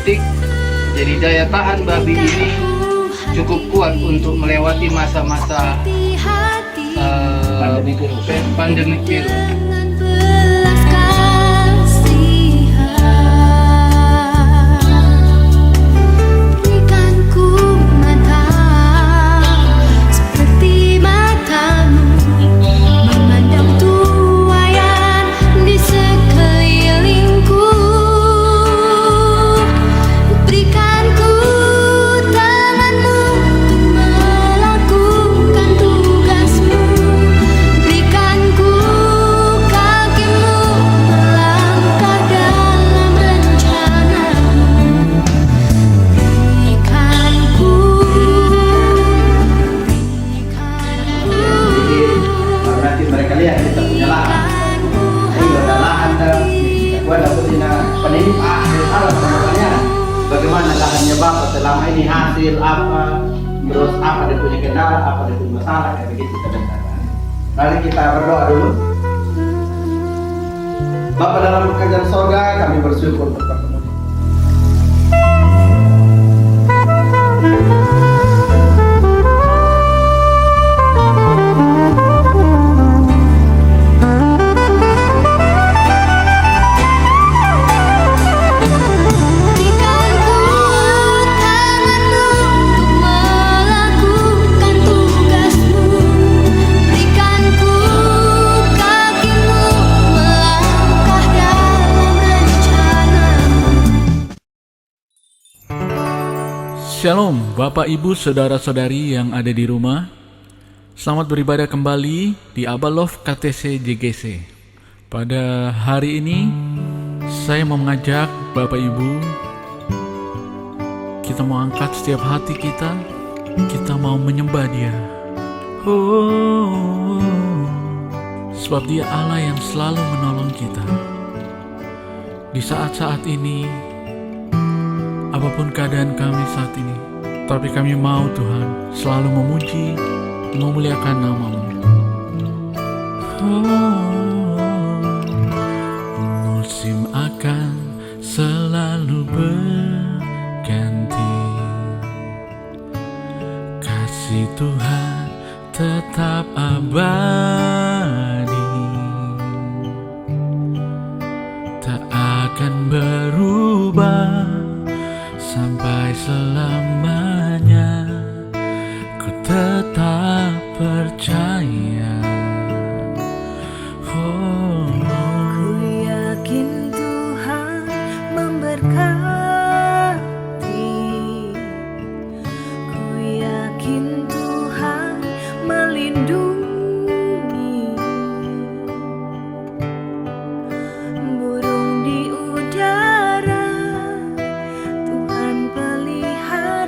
antibiotik. Jadi daya tahan babi ini cukup kuat untuk melewati masa-masa pandemi virus. Bagaimana lahannya Bapak selama ini, hasil apa, terus apa dia punya kendala, apa dia punya masalah, kayak begitu kadang-kadang. Mari kita berdoa dulu. Bapak dalam kerajaan sorga, kami bersyukur untuk pertemuan ini. Shalom Bapak Ibu Saudara-saudari yang ada di rumah. Selamat beribadah kembali di Abah Love KTC JGC. Pada hari ini saya mau mengajak Bapak Ibu, kita mau angkat setiap hati kita mau menyembah Dia. Sebab Dia Allah yang selalu menolong kita. Di saat-saat ini, apapun keadaan kami saat ini, tapi kami mau Tuhan selalu memuji, memuliakan nama-Mu. Musim akan selalu berganti, kasih Tuhan tetap abadi, tak akan berubah sampai selamanya. Ku tetap percaya. Ku yakin Tuhan memberkati. Ku yakin Tuhan melindungi. Burung di udara Tuhan pelihara.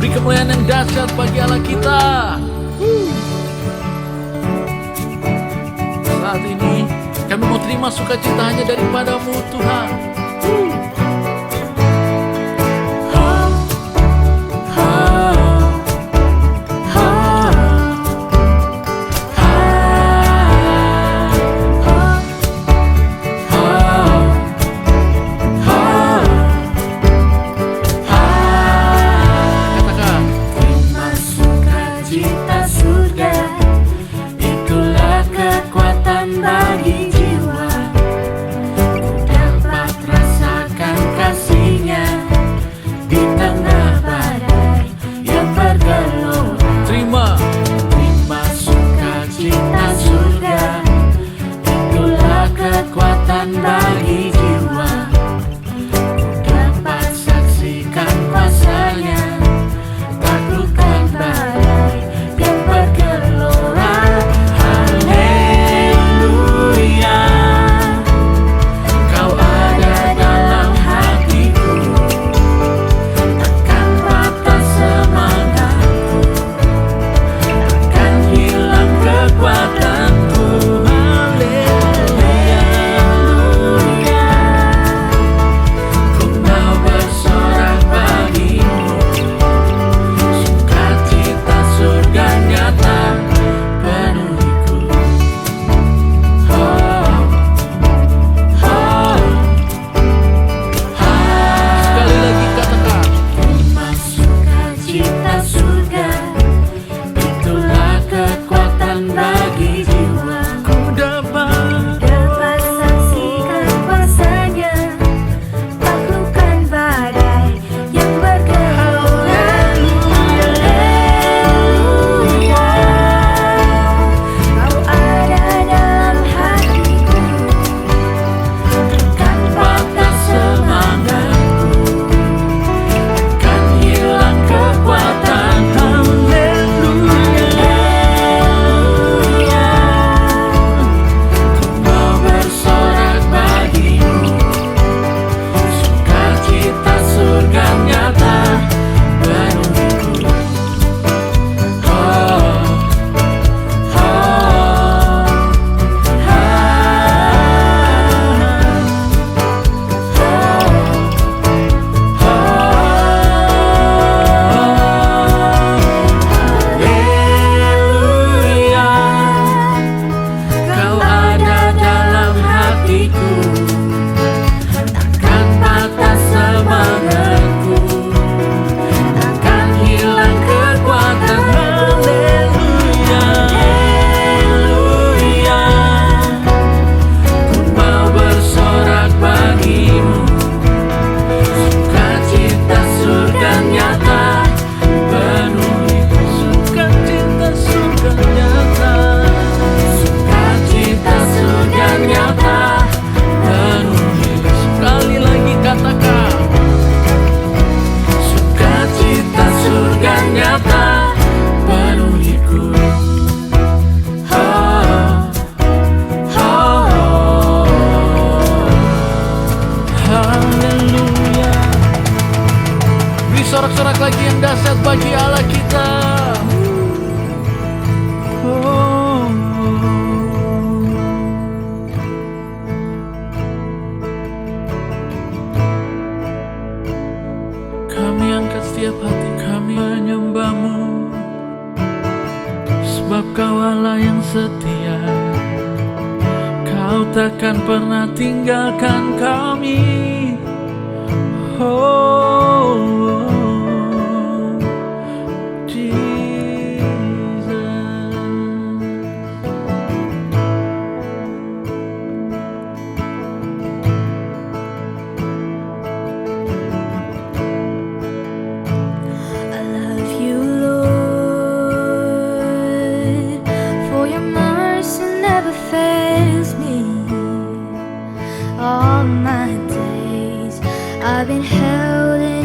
Beri kemuliaan yang dahsyat bagi Allah kita. Saat ini kami mau terima sukacita hanya daripada-Mu Tuhan. Sorak-sorak lagi yang dahsyat bagi Allah kita. Kami angkat setiap hati kami menyembah-Mu, sebab Kau Allah yang setia. Kau takkan pernah tinggalkan kami. All my days I've been held in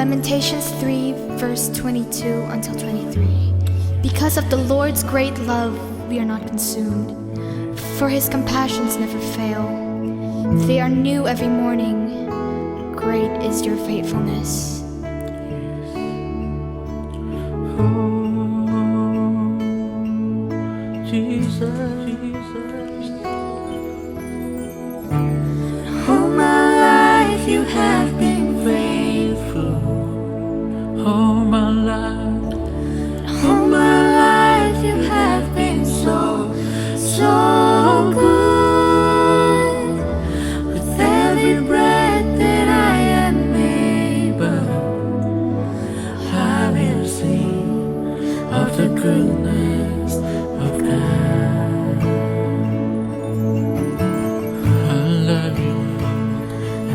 Lamentations 3, verse 22 until 23. Because of the Lord's great love, we are not consumed, for his compassions never fail. They are new every morning. Great is your faithfulness. All my life you have been faithful. All my life, All my life you have been so good. With every breath that I am able, I will sing of the goodness of God. I love you.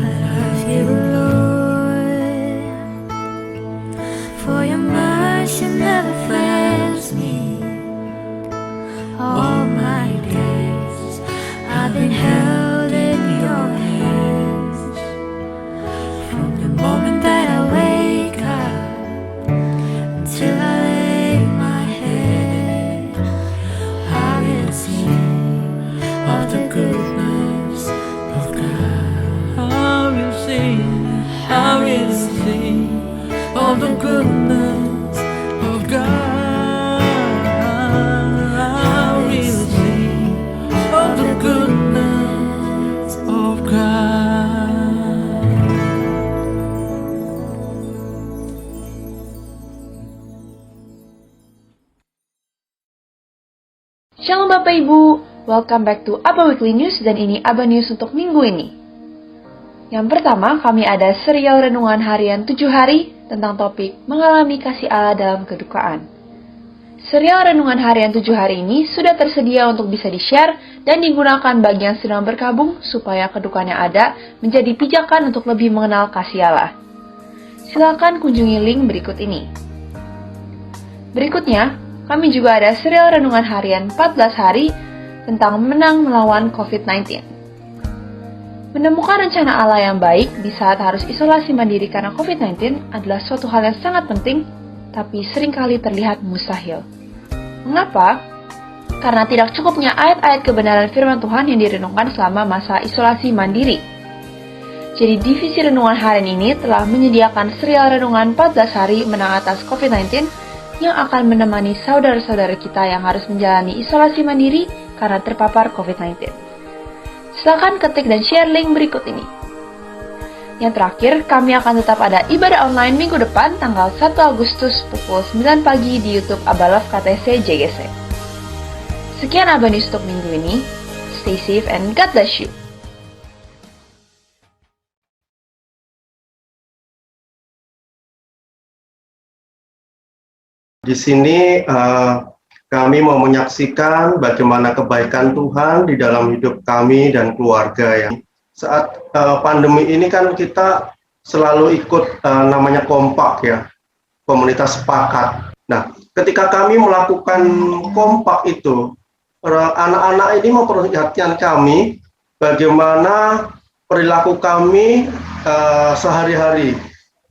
I love you, Lord, for your mercy never fails me. All my days I've been held in your hands. From the moment that I wake up until I lay my head, I will sing of the goodness of God. I will sing of the goodness of God. I will sing of the goodness of God. Shalom Bapak Ibu, welcome back to Aba Weekly News dan ini Aba News untuk minggu ini. Yang pertama, kami ada serial renungan harian 7 hari tentang topik mengalami kasih Allah dalam kedukaan. Serial renungan harian 7 hari ini sudah tersedia untuk bisa di-share dan digunakan bagi yang sedang berkabung supaya kedukaan yang ada menjadi pijakan untuk lebih mengenal kasih Allah. Silakan kunjungi link berikut ini. Berikutnya, kami juga ada serial renungan harian 14 hari tentang menang melawan COVID-19. Menemukan rencana Allah yang baik di saat harus isolasi mandiri karena COVID-19 adalah suatu hal yang sangat penting, tapi seringkali terlihat mustahil. Mengapa? Karena tidak cukupnya ayat-ayat kebenaran firman Tuhan yang direnungkan selama masa isolasi mandiri. Jadi divisi renungan harian ini telah menyediakan serial renungan 14 hari menang atas COVID-19 yang akan menemani saudara-saudara kita yang harus menjalani isolasi mandiri karena terpapar COVID-19. Silakan ketik dan share link berikut ini. Yang terakhir, kami akan tetap ada ibadah online minggu depan tanggal 1 Agustus pukul 9 pagi di YouTube Abalaf KTC JGC. Sekian Aba News untuk minggu ini. Stay safe and God bless you. Di sini kami mau menyaksikan bagaimana kebaikan Tuhan di dalam hidup kami dan keluarga ya. Saat pandemi ini kan kita selalu ikut namanya kompak ya, komunitas sepakat. Nah, ketika kami melakukan kompak itu, anak-anak ini memperlihatkan kami bagaimana perilaku kami sehari-hari,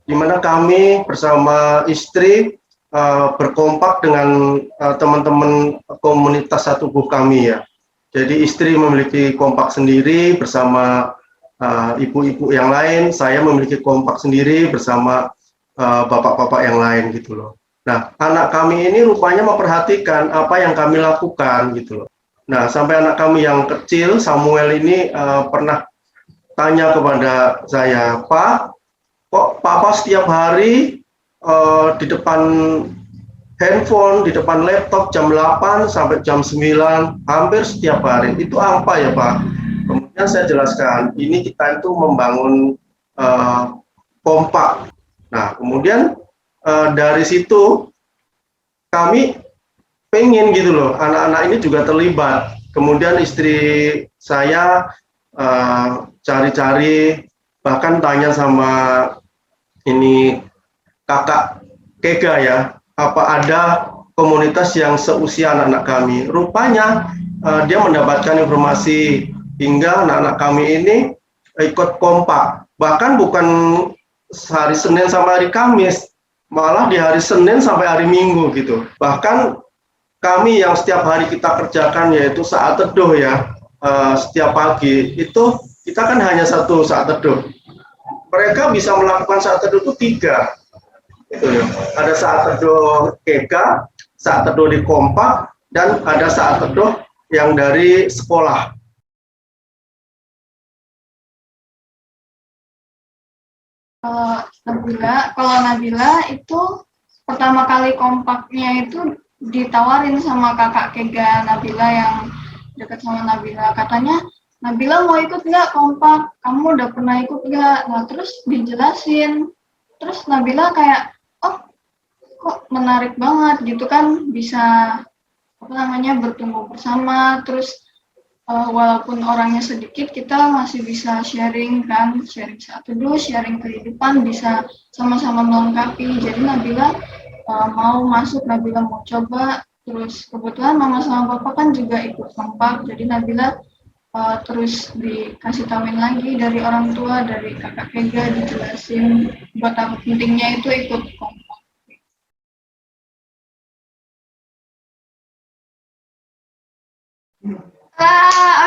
di mana kami bersama istri berkompak dengan teman-teman komunitas satu tubuh kami ya. Jadi istri memiliki kompak sendiri bersama ibu-ibu yang lain, saya memiliki kompak sendiri bersama bapak-bapak yang lain gitu loh. Nah, anak kami ini rupanya memperhatikan apa yang kami lakukan gitu loh. Nah, sampai anak kami yang kecil, Samuel ini pernah tanya kepada saya, Pak, kok Papa setiap hari di depan handphone, di depan laptop jam 8 sampai jam 9, hampir setiap hari. Itu apa ya Pak? Kemudian saya jelaskan, ini kita itu membangun kompak. Nah, kemudian dari situ kami pengen gitu loh, anak-anak ini juga terlibat. Kemudian istri saya cari-cari, bahkan tanya sama ini kakak Kega ya, apa ada komunitas yang seusia anak-anak kami. Rupanya dia mendapatkan informasi hingga anak-anak kami ini ikut kompak. Bahkan bukan hari Senin sampai hari Kamis, malah di hari Senin sampai hari Minggu gitu. Bahkan kami yang setiap hari kita kerjakan yaitu saat teduh ya, setiap pagi itu kita kan hanya satu saat teduh. Mereka bisa melakukan saat teduh itu 3. Gitu ya. Ada saat teduh Kega, saat teduh di Kompak, dan ada saat teduh yang dari sekolah. Kalau Nabila itu pertama kali kompaknya itu ditawarin sama kakak Kega Nabila yang dekat sama Nabila. Katanya, Nabila mau ikut nggak kompak? Kamu udah pernah ikut nggak? Nah terus dijelasin. Terus Nabila kayak, oh kok menarik banget gitu kan, bisa bertumbuh bersama. Terus walaupun orangnya sedikit, kita masih bisa sharing kan, sharing saat teduh, sharing kehidupan, bisa sama-sama melengkapi. Jadi Nabila mau masuk, Nabila mau coba. Terus kebetulan mama sama papa kan juga ikut kompak, jadi Nabila terus dikasih tahuin lagi dari orang tua, dari kakak Kega, dijelasin betapa pentingnya itu ikut kompak.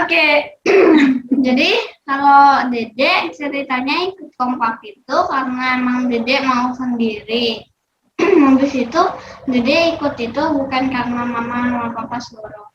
Oke. Jadi kalau Dede ceritanya ikut kompak itu karena emang Dede mau sendiri. Habis itu Dede ikut itu bukan karena mama sama papa suruh.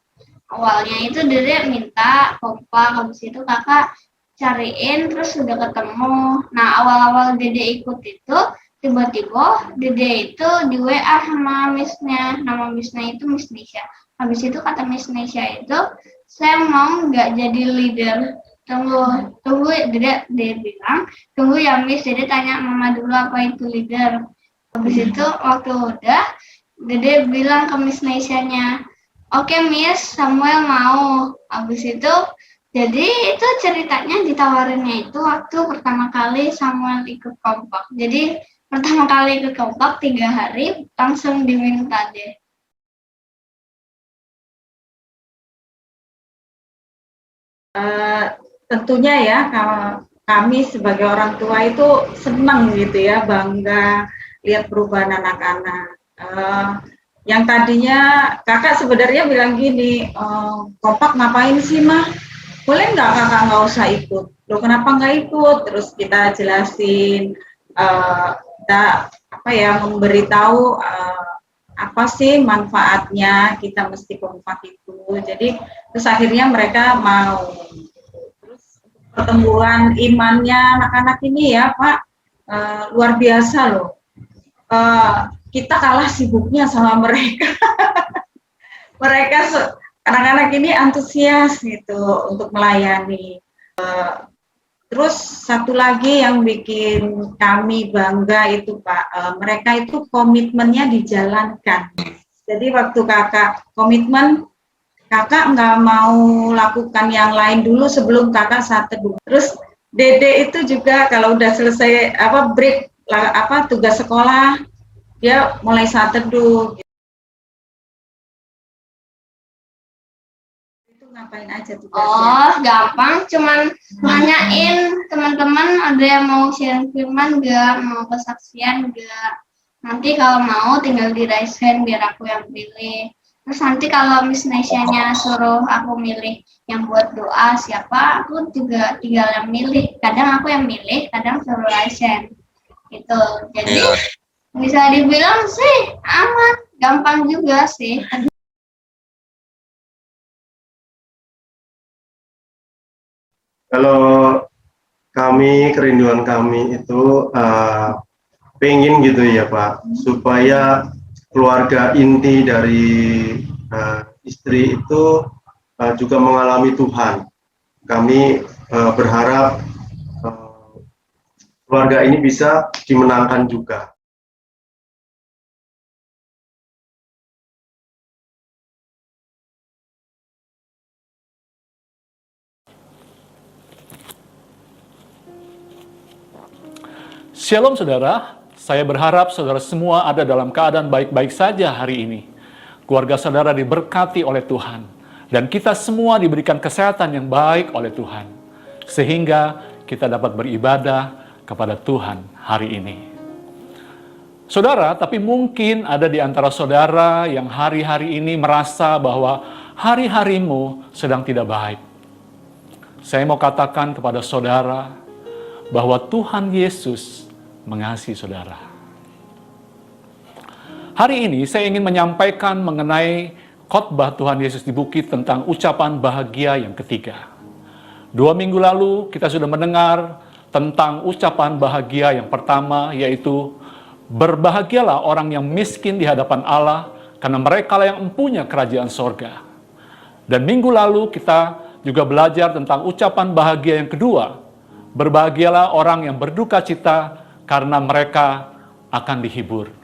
Awalnya itu Dede minta kompak, habis itu kakak cariin, terus sudah ketemu. Nah awal-awal Dede ikut itu tiba-tiba Dede itu di WA sama Missnya. Nama Missnya itu Miss Nisha. Habis itu kata Miss Nisha itu, saya mau nggak jadi leader. Tunggu Dede bilang, tunggu ya Miss, Dede tanya mama dulu apa itu leader. Habis itu waktu udah, Dede bilang ke Miss Nisha-nya, oke Miss, Samuel mau. Habis itu, jadi itu ceritanya ditawarinnya itu waktu pertama kali Samuel ikut kompak. Jadi pertama kali ikut kompak 3 hari langsung diminta deh. Tentunya ya, kami sebagai orang tua itu senang gitu ya, bangga lihat perubahan anak-anak. Yang tadinya kakak sebenarnya bilang gini, kompak ngapain sih mah? Boleh nggak kakak nggak usah ikut? Loh kenapa nggak ikut? Terus kita jelasin, kita memberitahu apa sih manfaatnya kita mesti kompak itu. Jadi terus akhirnya mereka mau. Terus pertumbuhan imannya anak-anak ini ya Pak, luar biasa loh. Kita kalah sibuknya sama mereka. Anak-anak ini antusias gitu untuk melayani. Terus satu lagi yang bikin kami bangga itu Pak, mereka itu komitmennya dijalankan. Jadi waktu kakak komitmen, kakak nggak mau lakukan yang lain dulu sebelum kakak saat teduh. Terus Dede itu juga kalau udah selesai break tugas sekolah, dia mulai saat teduh. Itu ngapain aja tugasnya? Oh, gampang, cuman nanyain teman-teman ada yang mau sharing firman nggak, mau kesaksian nggak. Nanti kalau mau tinggal di raise hand biar aku yang pilih. Terus nanti kalau Miss Nesha-nya suruh aku milih yang buat doa siapa, aku juga tinggal yang milih. Kadang aku yang milih, kadang suruh raise hand. Gitu. Jadi bisa dibilang sih aman, gampang juga sih. Kalau kerinduan kami itu pengen gitu ya Pak, supaya keluarga inti dari istri itu juga mengalami Tuhan. Kami berharap keluarga ini bisa dimenangkan juga. Shalom saudara, saya berharap saudara semua ada dalam keadaan baik-baik saja hari ini. Keluarga saudara diberkati oleh Tuhan, dan kita semua diberikan kesehatan yang baik oleh Tuhan. Sehingga kita dapat beribadah kepada Tuhan hari ini. Saudara, tapi mungkin ada di antara saudara yang hari-hari ini merasa bahwa hari-harimu sedang tidak baik. Saya mau katakan kepada saudara bahwa Tuhan Yesus mengasihi saudara. Hari ini saya ingin menyampaikan mengenai khotbah Tuhan Yesus di bukit tentang ucapan bahagia yang ketiga. 2 minggu lalu kita sudah mendengar tentang ucapan bahagia yang pertama, yaitu berbahagialah orang yang miskin di hadapan Allah, karena mereka lah yang mempunyai kerajaan sorga. Dan minggu lalu kita juga belajar tentang ucapan bahagia yang kedua, berbahagialah orang yang berduka cita, karena mereka akan dihibur.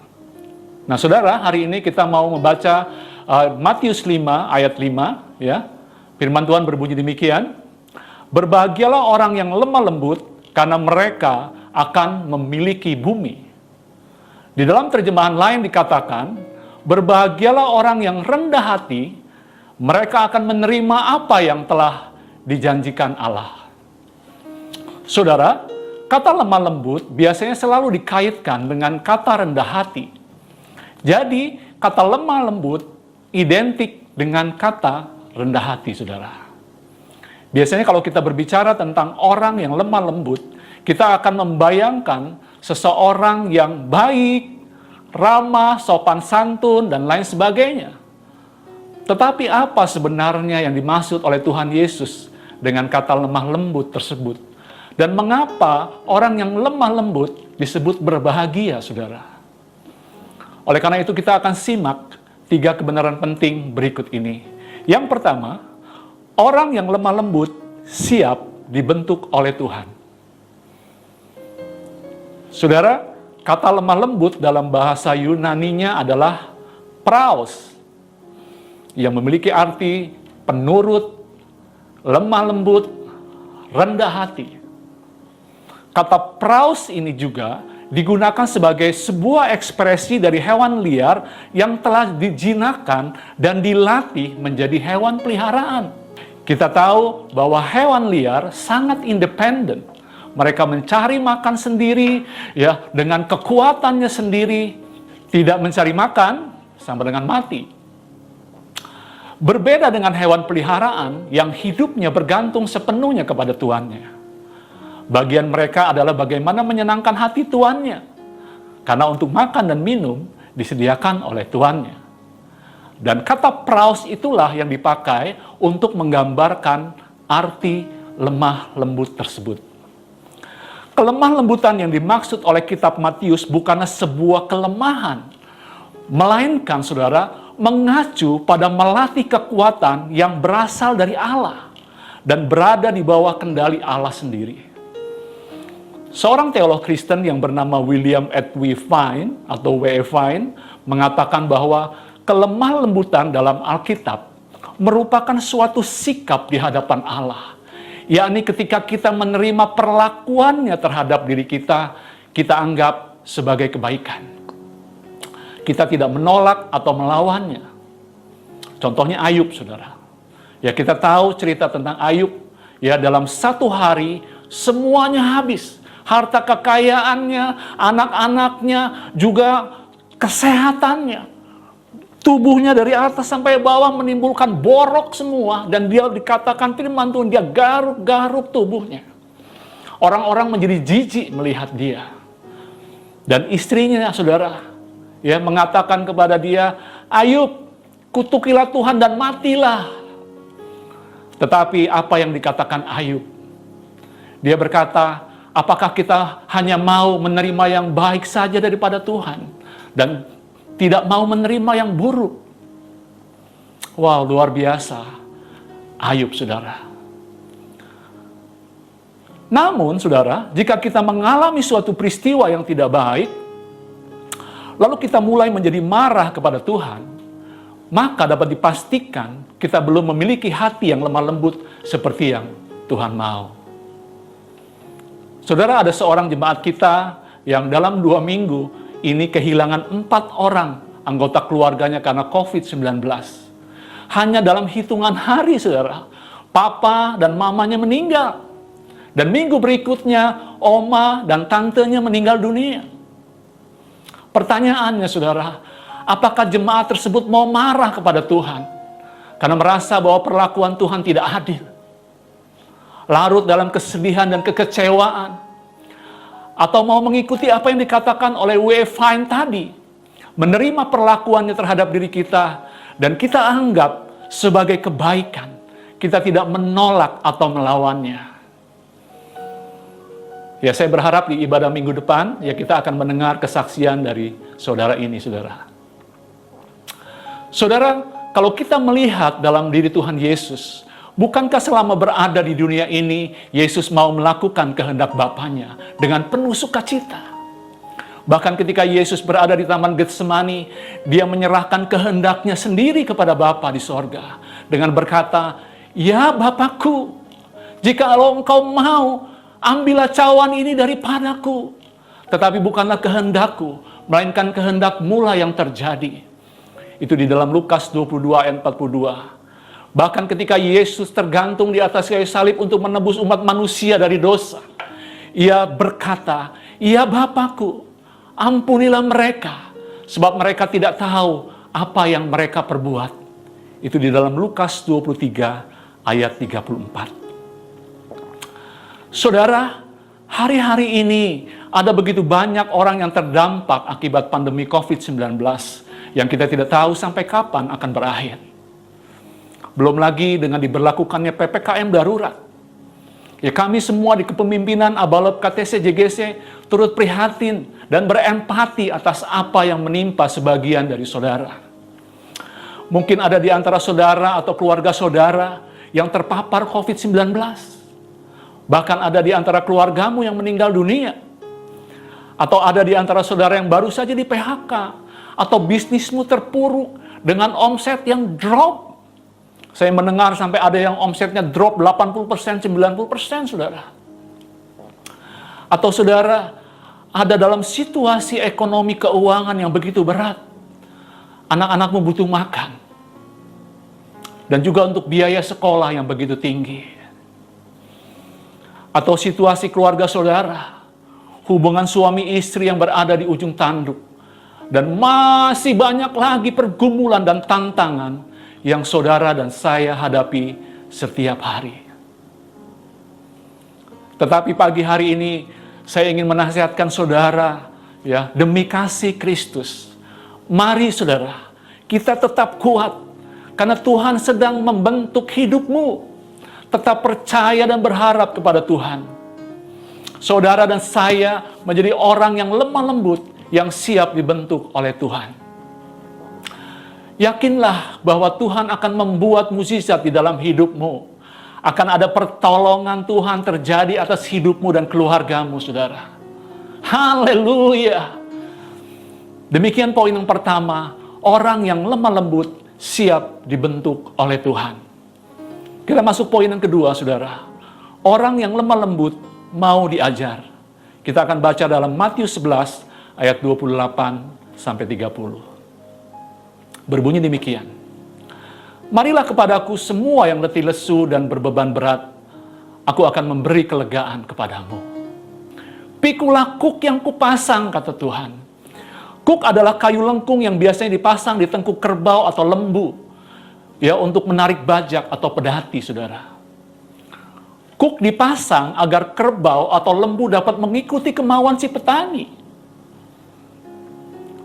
Nah saudara, hari ini kita mau membaca Matius 5 ayat 5, ya. Firman Tuhan berbunyi demikian, berbahagialah orang yang lemah lembut, karena mereka akan memiliki bumi. Di dalam terjemahan lain dikatakan, berbahagialah orang yang rendah hati, mereka akan menerima apa yang telah dijanjikan Allah. Saudara, kata lemah lembut biasanya selalu dikaitkan dengan kata rendah hati. Jadi, kata lemah lembut identik dengan kata rendah hati, saudara. Biasanya kalau kita berbicara tentang orang yang lemah lembut, kita akan membayangkan seseorang yang baik, ramah, sopan santun, dan lain sebagainya. Tetapi apa sebenarnya yang dimaksud oleh Tuhan Yesus dengan kata lemah lembut tersebut? Dan mengapa orang yang lemah lembut disebut berbahagia, saudara? Oleh karena itu kita akan simak 3 kebenaran penting berikut ini. Yang pertama, orang yang lemah lembut siap dibentuk oleh Tuhan. Saudara, kata lemah lembut dalam bahasa Yunaninya adalah praus, yang memiliki arti penurut, lemah lembut, rendah hati. Kata praus ini juga digunakan sebagai sebuah ekspresi dari hewan liar yang telah dijinakkan dan dilatih menjadi hewan peliharaan. Kita tahu bahwa hewan liar sangat independen. Mereka mencari makan sendiri, ya, dengan kekuatannya sendiri, tidak mencari makan sampai dengan mati. Berbeda dengan hewan peliharaan yang hidupnya bergantung sepenuhnya kepada tuannya. Bagian mereka adalah bagaimana menyenangkan hati tuannya, karena untuk makan dan minum disediakan oleh tuannya. Dan kata praus itulah yang dipakai untuk menggambarkan arti lemah lembut tersebut. Kelemah lembutan yang dimaksud oleh kitab Matius bukanlah sebuah kelemahan, melainkan saudara mengacu pada melatih kekuatan yang berasal dari Allah dan berada di bawah kendali Allah sendiri. Seorang teolog Kristen yang bernama William Edwy Fine atau W.E. Fine mengatakan bahwa kelemah lembutan dalam Alkitab merupakan suatu sikap di hadapan Allah. Yakni ketika kita menerima perlakuannya terhadap diri kita, kita anggap sebagai kebaikan. Kita tidak menolak atau melawannya. Contohnya Ayub, saudara. Ya, kita tahu cerita tentang Ayub. Ya, dalam 1 hari semuanya habis. Harta kekayaannya, anak-anaknya, juga kesehatannya. Tubuhnya dari atas sampai bawah menimbulkan borok semua. Dan dia dikatakan firman Tuhan, dia garuk-garuk tubuhnya. Orang-orang menjadi jijik melihat dia. Dan istrinya, saudara, ya, mengatakan kepada dia, Ayub, kutukilah Tuhan dan matilah. Tetapi apa yang dikatakan Ayub? Dia berkata, apakah kita hanya mau menerima yang baik saja daripada Tuhan dan tidak mau menerima yang buruk? Wow, luar biasa Ayub, saudara. Namun, saudara, jika kita mengalami suatu peristiwa yang tidak baik, lalu kita mulai menjadi marah kepada Tuhan, maka dapat dipastikan kita belum memiliki hati yang lemah lembut seperti yang Tuhan mau. Saudara, ada seorang jemaat kita yang dalam 2 minggu ini kehilangan 4 orang anggota keluarganya karena COVID-19. Hanya dalam hitungan hari, saudara, papa dan mamanya meninggal. Dan minggu berikutnya, oma dan tantenya meninggal dunia. Pertanyaannya saudara, apakah jemaat tersebut mau marah kepada Tuhan? Karena merasa bahwa perlakuan Tuhan tidak adil. Larut dalam kesedihan dan kekecewaan. Atau mau mengikuti apa yang dikatakan oleh W. Fine tadi. Menerima perlakuannya terhadap diri kita. Dan kita anggap sebagai kebaikan. Kita tidak menolak atau melawannya. Ya, saya berharap di ibadah minggu depan, ya kita akan mendengar kesaksian dari saudara ini, saudara. Saudara, kalau kita melihat dalam diri Tuhan Yesus, bukankah selama berada di dunia ini, Yesus mau melakukan kehendak Bapanya dengan penuh sukacita? Bahkan ketika Yesus berada di Taman Getsemani, dia menyerahkan kehendaknya sendiri kepada Bapa di sorga. Dengan berkata, "Ya Bapakku, jika engkau mau, ambillah cawan ini daripadaku. Tetapi bukanlah kehendakku, melainkan kehendak-Mu lah yang terjadi." Itu di dalam Lukas 22 ayat 42. Bahkan ketika Yesus tergantung di atas kayu salib untuk menebus umat manusia dari dosa, Ia berkata, "Ya Bapakku, ampunilah mereka, sebab mereka tidak tahu apa yang mereka perbuat." Itu di dalam Lukas 23 ayat 34. Saudara, hari-hari ini ada begitu banyak orang yang terdampak akibat pandemi COVID-19 yang kita tidak tahu sampai kapan akan berakhir. Belum lagi dengan diberlakukannya PPKM darurat. Ya, kami semua di kepemimpinan Abalop KTC JGC turut prihatin dan berempati atas apa yang menimpa sebagian dari saudara. Mungkin ada di antara saudara atau keluarga saudara yang terpapar COVID-19. Bahkan ada di antara keluargamu yang meninggal dunia. Atau ada di antara saudara yang baru saja di PHK. Atau bisnismu terpuruk dengan omset yang drop. Saya mendengar sampai ada yang omsetnya drop 80%, 90%, saudara. Atau saudara ada dalam situasi ekonomi keuangan yang begitu berat. Anak-anakmu butuh makan. Dan juga untuk biaya sekolah yang begitu tinggi. Atau situasi keluarga saudara, hubungan suami istri yang berada di ujung tanduk. Dan masih banyak lagi pergumulan dan tantangan yang saudara dan saya hadapi setiap hari. Tetapi pagi hari ini saya ingin menasihatkan saudara, ya, demi kasih Kristus. Mari saudara, kita tetap kuat karena Tuhan sedang membentuk hidupmu. Tetap percaya dan berharap kepada Tuhan. Saudara dan saya menjadi orang yang lemah lembut, yang siap dibentuk oleh Tuhan. Yakinlah bahwa Tuhan akan membuat mukjizat di dalam hidupmu. Akan ada pertolongan Tuhan terjadi atas hidupmu dan keluargamu, saudara. Haleluya. Demikian poin yang pertama, orang yang lemah lembut siap dibentuk oleh Tuhan. Kita masuk poin yang kedua, saudara. Orang yang lemah lembut mau diajar. Kita akan baca dalam Matius 11 ayat 28 sampai 30. Berbunyi demikian. "Marilah kepadaku semua yang letih lesu dan berbeban berat, aku akan memberi kelegaan kepadamu. Pikulah kuk yang kupasang," kata Tuhan. Kuk adalah kayu lengkung yang biasanya dipasang di tengkuk kerbau atau lembu, ya, untuk menarik bajak atau pedati, saudara. Kuk dipasang agar kerbau atau lembu dapat mengikuti kemauan si petani.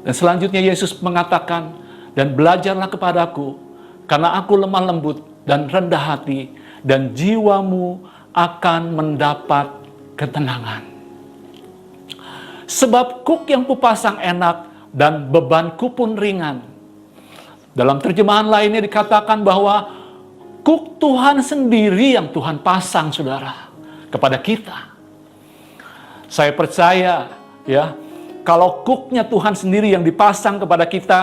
Dan selanjutnya Yesus mengatakan, "Dan belajarlah kepadaku, karena aku lemah lembut dan rendah hati, dan jiwamu akan mendapat ketenangan. Sebab kuk yang kupasang enak, dan bebanku pun ringan." Dalam terjemahan lainnya dikatakan bahwa kuk Tuhan sendiri yang Tuhan pasang, saudara, kepada kita. Saya percaya, ya, kalau kuknya Tuhan sendiri yang dipasang kepada kita,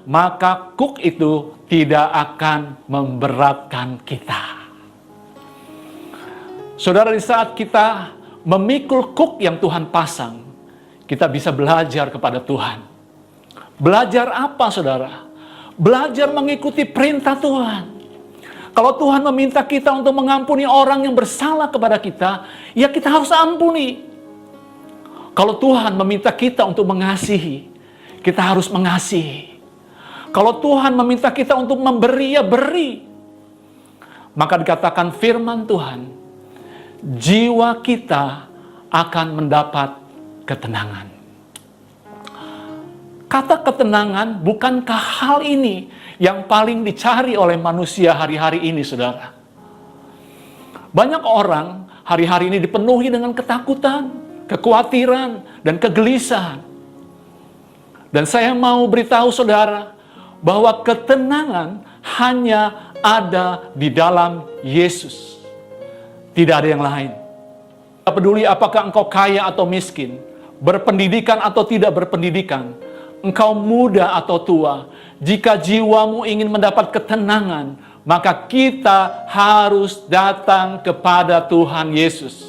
maka kuk itu tidak akan memberatkan kita. Saudara, di saat kita memikul kuk yang Tuhan pasang, kita bisa belajar kepada Tuhan. Belajar apa, saudara? Belajar mengikuti perintah Tuhan. Kalau Tuhan meminta kita untuk mengampuni orang yang bersalah kepada kita, ya kita harus ampuni. Kalau Tuhan meminta kita untuk mengasihi, kita harus mengasihi. Kalau Tuhan meminta kita untuk memberi, ya beri. Maka dikatakan firman Tuhan, jiwa kita akan mendapat ketenangan. Kata ketenangan, bukankah hal ini yang paling dicari oleh manusia hari-hari ini, saudara? Banyak orang hari-hari ini dipenuhi dengan ketakutan, kekhawatiran, dan kegelisahan. Dan saya mau beritahu saudara, bahwa ketenangan hanya ada di dalam Yesus. Tidak ada yang lain. Tidak peduli apakah engkau kaya atau miskin, berpendidikan atau tidak berpendidikan, engkau muda atau tua, jika jiwamu ingin mendapat ketenangan, maka kita harus datang kepada Tuhan Yesus.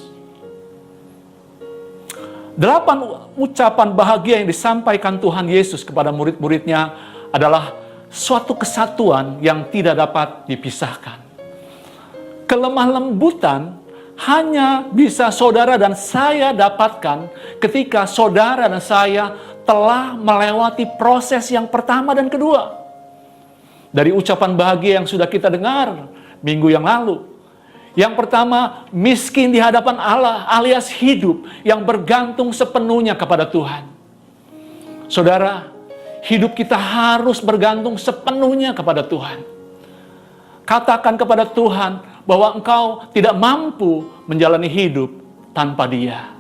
8 ucapan bahagia yang disampaikan Tuhan Yesus kepada murid-muridnya adalah suatu kesatuan yang tidak dapat dipisahkan. Kelemah lembutan hanya bisa saudara dan saya dapatkan ketika saudara dan saya telah melewati proses yang pertama dan kedua. Dari ucapan bahagia yang sudah kita dengar minggu yang lalu. Yang pertama, miskin di hadapan Allah alias hidup yang bergantung sepenuhnya kepada Tuhan. Saudara, hidup kita harus bergantung sepenuhnya kepada Tuhan. Katakan kepada Tuhan bahwa engkau tidak mampu menjalani hidup tanpa Dia.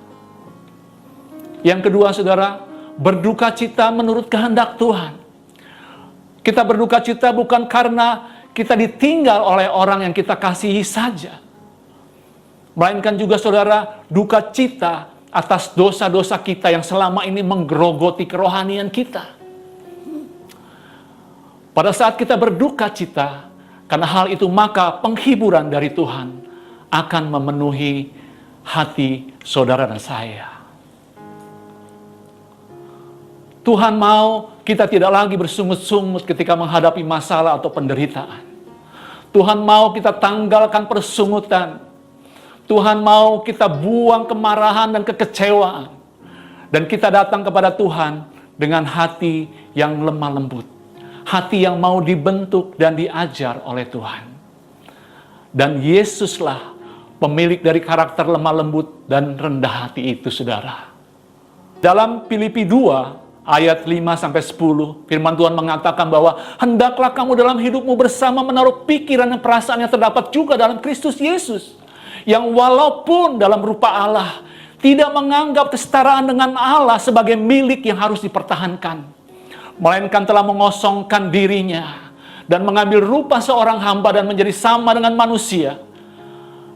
Yang kedua, saudara, berduka cita menurut kehendak Tuhan. Kita berduka cita bukan karena kita ditinggal oleh orang yang kita kasihi saja. Melainkan juga saudara, duka cita atas dosa-dosa kita yang selama ini menggerogoti kerohanian kita. Pada saat kita berduka cita karena hal itu, maka penghiburan dari Tuhan akan memenuhi hati saudara dan saya. Tuhan mau kita tidak lagi bersungut-sungut ketika menghadapi masalah atau penderitaan. Tuhan mau kita tanggalkan persungutan. Tuhan mau kita buang kemarahan dan kekecewaan. Dan kita datang kepada Tuhan dengan hati yang lemah lembut. Hati yang mau dibentuk dan diajar oleh Tuhan. Dan Yesuslah pemilik dari karakter lemah lembut dan rendah hati itu, saudara. Dalam Filipi 2 ayat 5-10, firman Tuhan mengatakan bahwa hendaklah kamu dalam hidupmu bersama menaruh pikiran dan perasaan yang terdapat juga dalam Kristus Yesus, yang walaupun dalam rupa Allah, tidak menganggap kesetaraan dengan Allah sebagai milik yang harus dipertahankan, melainkan telah mengosongkan dirinya dan mengambil rupa seorang hamba dan menjadi sama dengan manusia.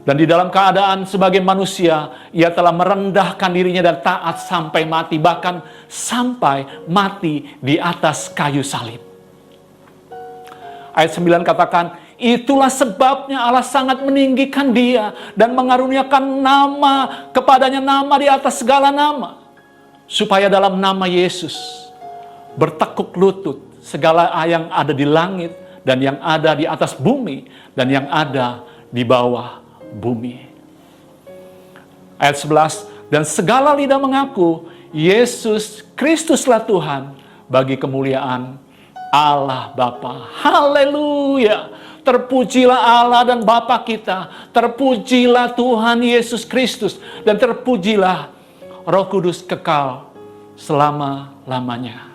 Dan di dalam keadaan sebagai manusia, ia telah merendahkan dirinya dan taat sampai mati, bahkan sampai mati di atas kayu salib. Ayat 9 katakan, itulah sebabnya Allah sangat meninggikan dia dan mengaruniakan nama kepadanya, nama di atas segala nama, supaya dalam nama Yesus bertekuk lutut segala yang ada di langit dan yang ada di atas bumi dan yang ada di bawah bumi. Ayat 11, dan segala lidah mengaku Yesus Kristuslah Tuhan bagi kemuliaan Allah Bapa. Haleluya. Terpujilah Allah dan Bapa kita. Terpujilah Tuhan Yesus Kristus. Dan terpujilah Roh Kudus kekal selama-lamanya.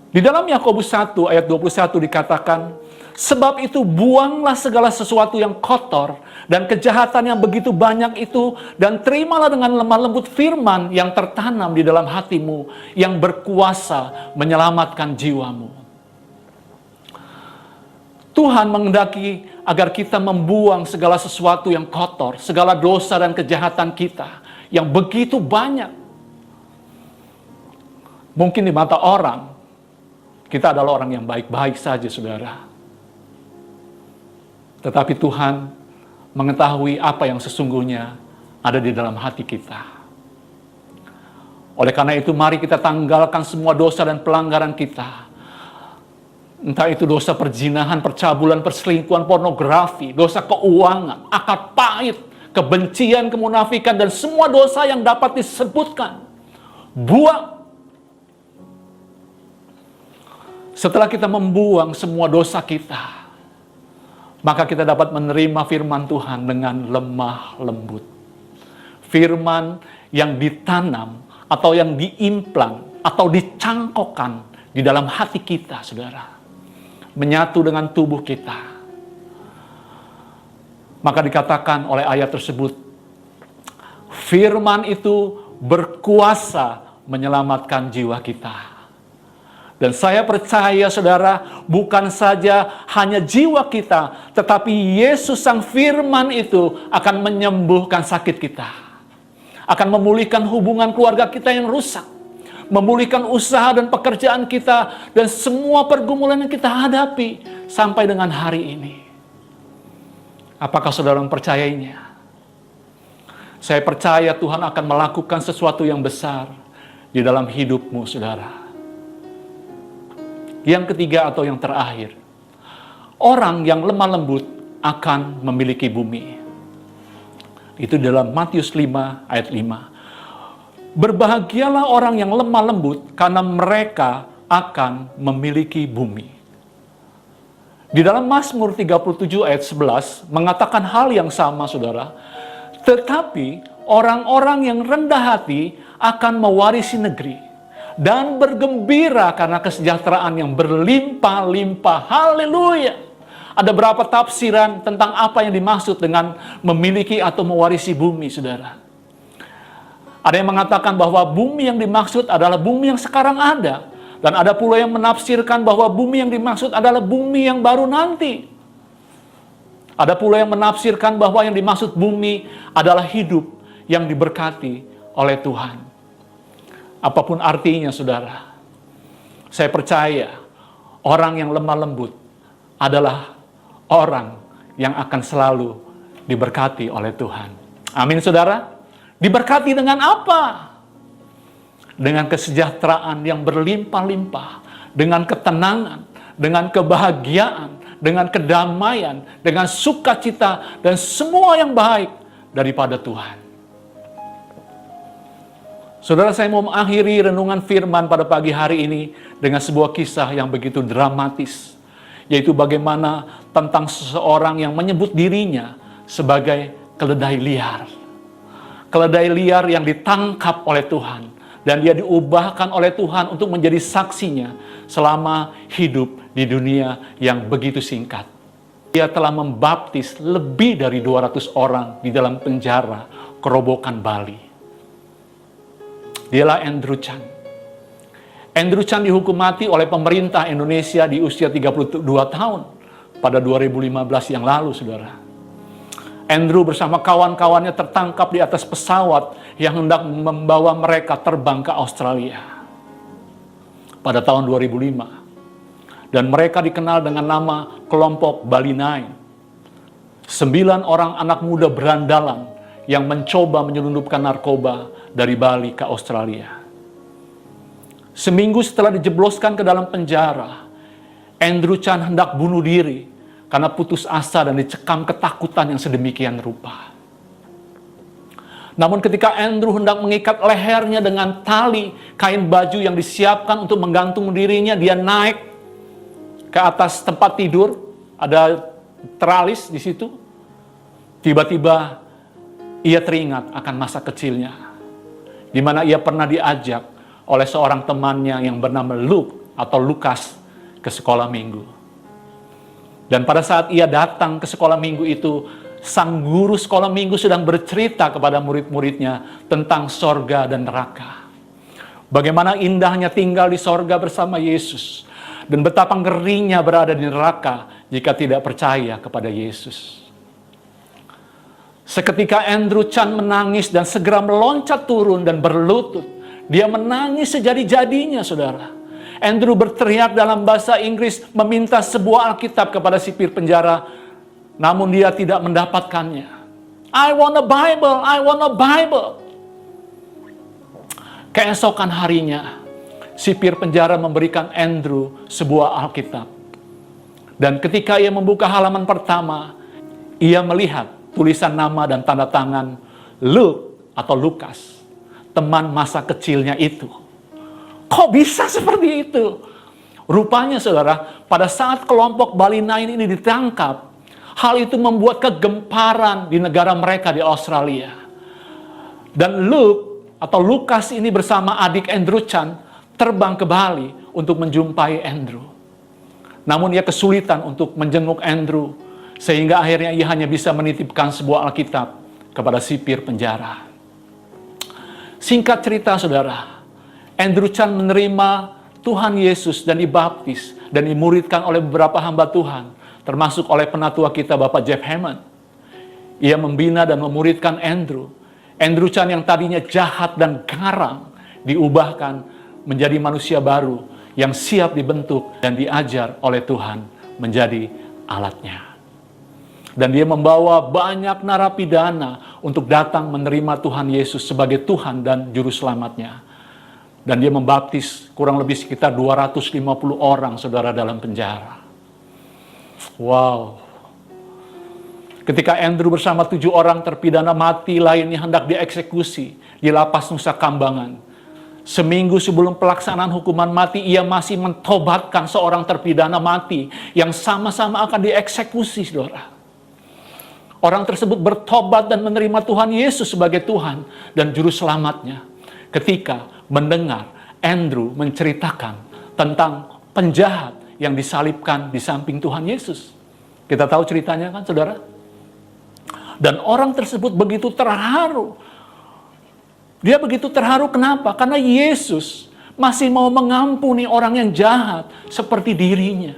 Di dalam Yakobus 1 ayat 21 dikatakan, sebab itu buanglah segala sesuatu yang kotor dan kejahatan yang begitu banyak itu, dan terimalah dengan lemah lembut firman yang tertanam di dalam hatimu, yang berkuasa menyelamatkan jiwamu. Tuhan menghendaki agar kita membuang segala sesuatu yang kotor, segala dosa dan kejahatan kita yang begitu banyak. Mungkin di mata orang, kita adalah orang yang baik-baik saja, saudara. Tetapi Tuhan mengetahui apa yang sesungguhnya ada di dalam hati kita. Oleh karena itu, mari kita tanggalkan semua dosa dan pelanggaran kita. Entah itu dosa perzinahan, percabulan, perselingkuhan, pornografi, dosa keuangan, akad pahit, kebencian, kemunafikan, dan semua dosa yang dapat disebutkan. Buang. Setelah kita membuang semua dosa kita, maka kita dapat menerima firman Tuhan dengan lemah lembut. Firman yang ditanam atau yang diimplang atau dicangkokkan di dalam hati kita, saudara. Menyatu dengan tubuh kita. Maka dikatakan oleh ayat tersebut, firman itu berkuasa menyelamatkan jiwa kita. Dan saya percaya, saudara, bukan saja hanya jiwa kita, tetapi Yesus Sang Firman itu akan menyembuhkan sakit kita. Akan memulihkan hubungan keluarga kita yang rusak. Memulihkan usaha dan pekerjaan kita, dan semua pergumulan yang kita hadapi sampai dengan hari ini. Apakah saudara mempercayainya? Saya percaya Tuhan akan melakukan sesuatu yang besar di dalam hidupmu, saudara. Yang ketiga atau yang terakhir, orang yang lemah lembut akan memiliki bumi. Itu dalam Matius 5 ayat 5. Berbahagialah orang yang lemah lembut karena mereka akan memiliki bumi. Di dalam Mazmur 37 ayat 11 mengatakan hal yang sama, saudara. Tetapi orang-orang yang rendah hati akan mewarisi negeri dan bergembira karena kesejahteraan yang berlimpah-limpah. Haleluya. Ada berapa tafsiran tentang apa yang dimaksud dengan memiliki atau mewarisi bumi, saudara. Ada yang mengatakan bahwa bumi yang dimaksud adalah bumi yang sekarang ada. Dan ada pula yang menafsirkan bahwa bumi yang dimaksud adalah bumi yang baru nanti. Ada pula yang menafsirkan bahwa yang dimaksud bumi adalah hidup yang diberkati oleh Tuhan. Apapun artinya, saudara, saya percaya orang yang lemah lembut adalah orang yang akan selalu diberkati oleh Tuhan. Amin, saudara. Diberkati dengan apa? Dengan kesejahteraan yang berlimpah-limpah, dengan ketenangan, dengan kebahagiaan, dengan kedamaian, dengan sukacita, dan semua yang baik daripada Tuhan. Saudara, saya mau mengakhiri renungan firman pada pagi hari ini dengan sebuah kisah yang begitu dramatis, yaitu bagaimana tentang seseorang yang menyebut dirinya sebagai keledai liar. Keledai liar yang ditangkap oleh Tuhan, dan dia diubahkan oleh Tuhan untuk menjadi saksinya selama hidup di dunia yang begitu singkat. Dia telah membaptis lebih dari 200 orang di dalam penjara Kerobokan Bali. Dialah Andrew Chan. Andrew Chan dihukum mati oleh pemerintah Indonesia di usia 32 tahun pada 2015 yang lalu, saudara. Andrew bersama kawan-kawannya tertangkap di atas pesawat yang hendak membawa mereka terbang ke Australia pada tahun 2005. Dan mereka dikenal dengan nama kelompok Bali Nine. 9 orang anak muda berandalan yang mencoba menyelundupkan narkoba dari Bali ke Australia. Seminggu setelah dijebloskan ke dalam penjara, Andrew Chan hendak bunuh diri karena putus asa dan dicekam ketakutan yang sedemikian rupa. Namun ketika Andrew hendak mengikat lehernya dengan tali kain baju yang disiapkan untuk menggantung dirinya, dia naik ke atas tempat tidur, ada teralis di situ. Tiba-tiba ia teringat akan masa kecilnya, di mana ia pernah diajak oleh seorang temannya yang bernama Luke atau Lukas ke sekolah minggu. Dan pada saat ia datang ke sekolah minggu itu, sang guru sekolah minggu sedang bercerita kepada murid-muridnya tentang sorga dan neraka. Bagaimana indahnya tinggal di sorga bersama Yesus, dan betapa ngerinya berada di neraka jika tidak percaya kepada Yesus. Seketika Andrew Chan menangis dan segera meloncat turun dan berlutut. Dia menangis sejadi-jadinya, saudara. Andrew berteriak dalam bahasa Inggris meminta sebuah Alkitab kepada sipir penjara, namun dia tidak mendapatkannya. I want a Bible, I want a Bible. Keesokan harinya, sipir penjara memberikan Andrew sebuah Alkitab. Dan ketika ia membuka halaman pertama, ia melihat tulisan nama dan tanda tangan Luke atau Lukas, teman masa kecilnya itu. Kok bisa seperti itu? Rupanya saudara, pada saat kelompok Bali 9 ini ditangkap, hal itu membuat kegemparan di negara mereka di Australia. Dan Luke atau Lukas ini bersama adik Andrew Chan terbang ke Bali untuk menjumpai Andrew. Namun ia kesulitan untuk menjenguk Andrew, sehingga akhirnya ia hanya bisa menitipkan sebuah Alkitab kepada sipir penjara. Singkat cerita saudara, Andrew Chan menerima Tuhan Yesus dan dibaptis dan dimuridkan oleh beberapa hamba Tuhan, termasuk oleh penatua kita Bapak Jeff Hammond. Ia membina dan memuridkan Andrew. Andrew Chan yang tadinya jahat dan garang diubahkan menjadi manusia baru yang siap dibentuk dan diajar oleh Tuhan menjadi alatnya. Dan dia membawa banyak narapidana untuk datang menerima Tuhan Yesus sebagai Tuhan dan Juru Selamatnya. Dan dia membaptis kurang lebih sekitar 250 orang saudara dalam penjara. Wow. Ketika Andrew bersama 7 orang terpidana mati lainnya hendak dieksekusi di lapas Nusa Kambangan, seminggu sebelum pelaksanaan hukuman mati, ia masih mentobatkan seorang terpidana mati yang sama-sama akan dieksekusi, saudara. Orang tersebut bertobat dan menerima Tuhan Yesus sebagai Tuhan dan Juru Selamatnya ketika mendengar Andrew menceritakan tentang penjahat yang disalibkan di samping Tuhan Yesus. Kita tahu ceritanya kan, saudara? Dan orang tersebut begitu terharu. Dia begitu terharu kenapa? Karena Yesus masih mau mengampuni orang yang jahat seperti dirinya.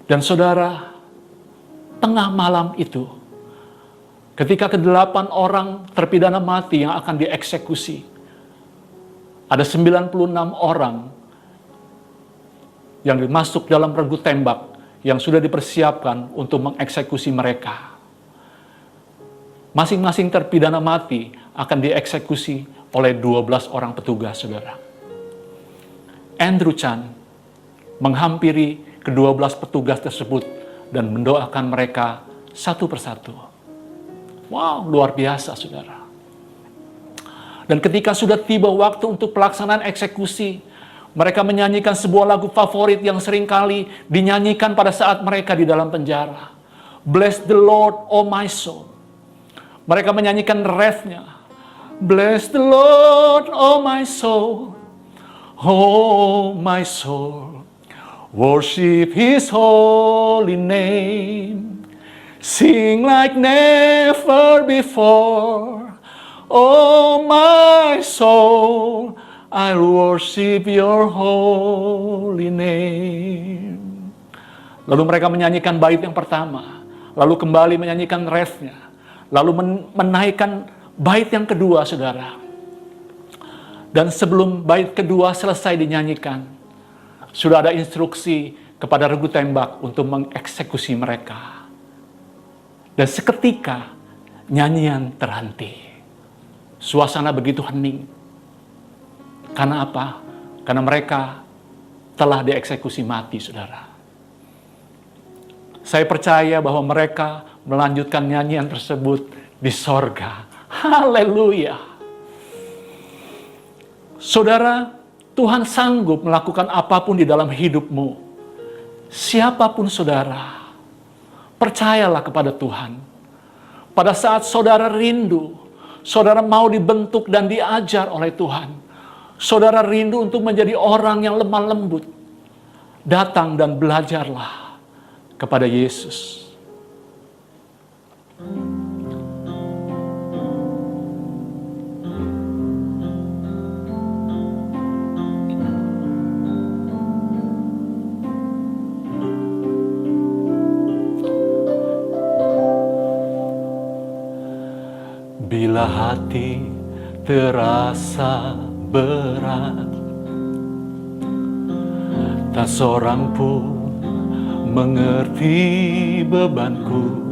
Dan saudara, tengah malam itu, ketika ke-8 orang terpidana mati yang akan dieksekusi, ada 96 orang yang masuk dalam regu tembak yang sudah dipersiapkan untuk mengeksekusi mereka. Masing-masing terpidana mati akan dieksekusi oleh 12 orang petugas, saudara. Andrew Chan menghampiri ke-12 petugas tersebut dan mendoakan mereka satu persatu. Wow, luar biasa, saudara. Dan ketika sudah tiba waktu untuk pelaksanaan eksekusi, mereka menyanyikan sebuah lagu favorit yang seringkali dinyanyikan pada saat mereka di dalam penjara. Bless the Lord, oh my soul. Mereka menyanyikan refnya. Bless the Lord, oh my soul. Oh my soul. Worship His holy name. Sing like never before. Oh my soul, I worship your holy name. Lalu mereka menyanyikan bait yang pertama, lalu kembali menyanyikan refnya, lalu menaikkan bait yang kedua, saudara. Dan sebelum bait kedua selesai dinyanyikan, sudah ada instruksi kepada regu tembak untuk mengeksekusi mereka. Dan seketika nyanyian terhenti. Suasana begitu hening. Karena apa? Karena mereka telah dieksekusi mati, saudara. Saya percaya bahwa mereka melanjutkan nyanyian tersebut di sorga. Haleluya. Saudara, Tuhan sanggup melakukan apapun di dalam hidupmu. Siapapun saudara, percayalah kepada Tuhan. Pada saat saudara rindu, saudara mau dibentuk dan diajar oleh Tuhan, saudara rindu untuk menjadi orang yang lemah lembut, datang dan belajarlah kepada Yesus. Bila hati terasa berat, tak seorang pun mengerti bebanku.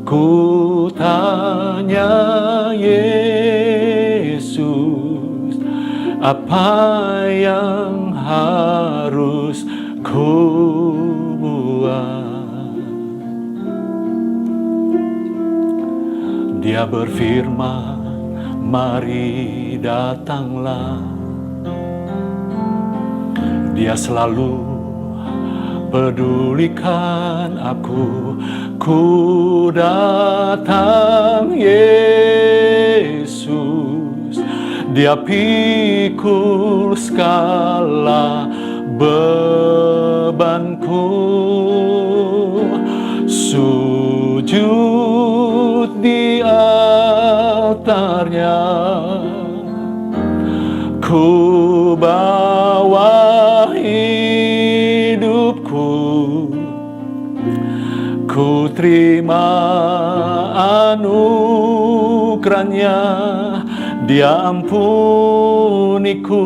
Ku tanya Yesus, apa yang harus ku ku buat. Dia berfirman, mari datanglah. Dia selalu pedulikan aku. Ku datang Yesus, Dia pikul segala bebanku. Sujud di altarnya, ku bawa hidupku, ku terima anugerahnya. Dia ampuniku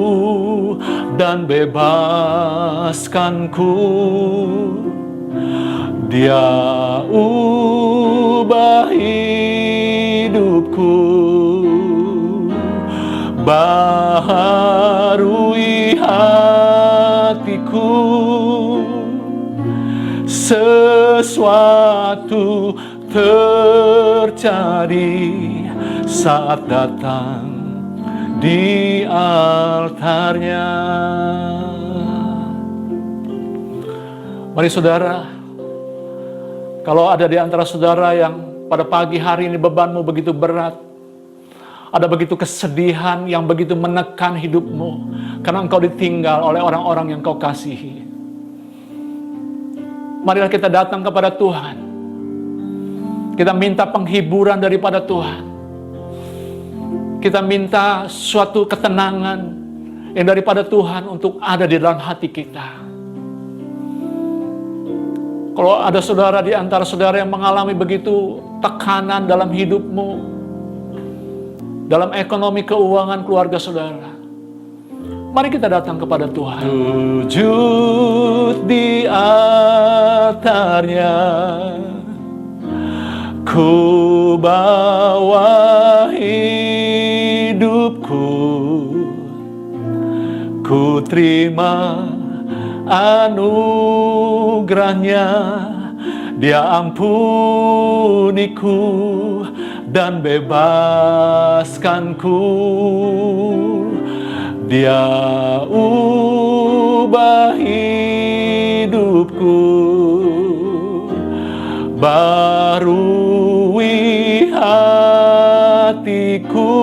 dan bebaskanku. Dia ubah hidupku, baharui hatiku. Sesuatu terjadi saat datang di altarnya. Mari saudara, kalau ada di antara saudara yang pada pagi hari ini bebanmu begitu berat, ada begitu kesedihan yang begitu menekan hidupmu karena engkau ditinggal oleh orang-orang yang kau kasihi. Marilah kita datang kepada Tuhan. Kita minta penghiburan daripada Tuhan. Kita minta suatu ketenangan yang daripada Tuhan untuk ada di dalam hati kita. Kalau ada saudara di antara saudara yang mengalami begitu tekanan dalam hidupmu, dalam ekonomi keuangan keluarga saudara, mari kita datang kepada Tuhan. Sujud di altarnya, ku bawa hidupku, ku terima anugerahnya. Dia ampuniku dan bebaskanku. Dia ubah hidupku, barui hatiku.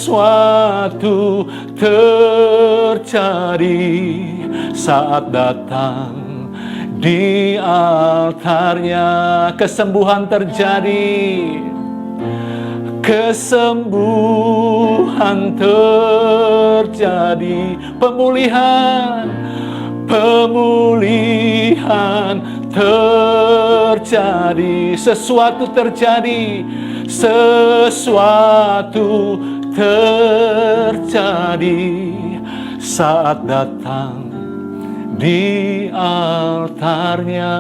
Sesuatu terjadi saat datang di altarnya. Kesembuhan terjadi, kesembuhan terjadi, pemulihan terjadi, sesuatu terjadi, sesuatu terjadi saat datang di altarnya.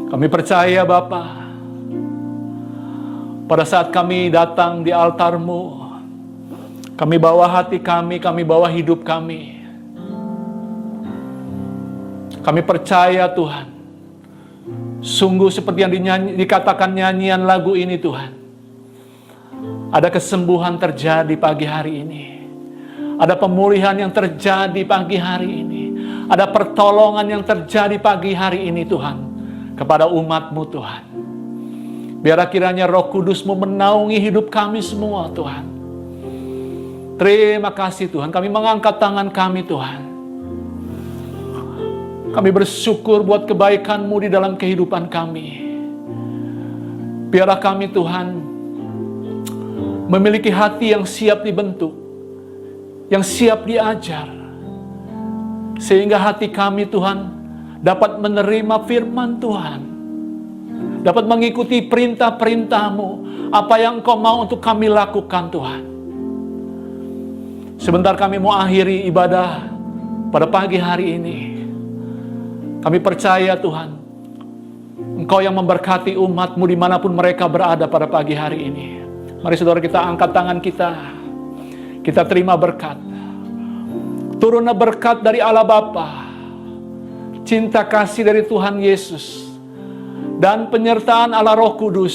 Kami percaya Bapa, pada saat kami datang di altar-Mu, kami bawa hati kami bawa hidup kami. Kami percaya Tuhan, sungguh seperti yang dikatakan nyanyian lagu ini Tuhan, ada kesembuhan terjadi pagi hari ini. Ada pemulihan yang terjadi pagi hari ini. Ada pertolongan yang terjadi pagi hari ini Tuhan, kepada umat-Mu Tuhan. Biar kiranya Roh Kudus-Mu menaungi hidup kami semua Tuhan. Terima kasih Tuhan, kami mengangkat tangan kami Tuhan. Kami bersyukur buat kebaikan-Mu di dalam kehidupan kami. Biarlah kami Tuhan memiliki hati yang siap dibentuk, yang siap diajar, sehingga hati kami Tuhan dapat menerima firman Tuhan, dapat mengikuti perintah-perintah-Mu, apa yang Engkau mau untuk kami lakukan Tuhan. Sebentar kami mau akhiri ibadah pada pagi hari ini. Kami percaya Tuhan, Engkau yang memberkati umat-Mu dimanapun mereka berada pada pagi hari ini. Mari saudara kita angkat tangan kita. Kita terima berkat. Turunlah berkat dari Allah Bapa, cinta kasih dari Tuhan Yesus, dan penyertaan Allah Roh Kudus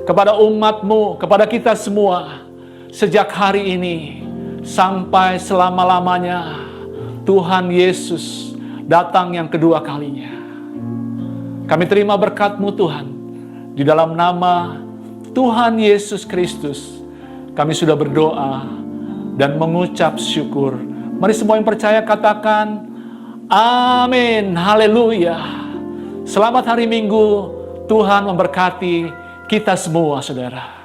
kepada umat-Mu, kepada kita semua, sejak hari ini sampai selama-lamanya. Tuhan Yesus datang yang kedua kalinya. Kami terima berkat-Mu Tuhan, di dalam nama Tuhan Yesus Kristus, kami sudah berdoa dan mengucap syukur. Mari semua yang percaya katakan, amin, haleluya. Selamat hari Minggu, Tuhan memberkati kita semua saudara.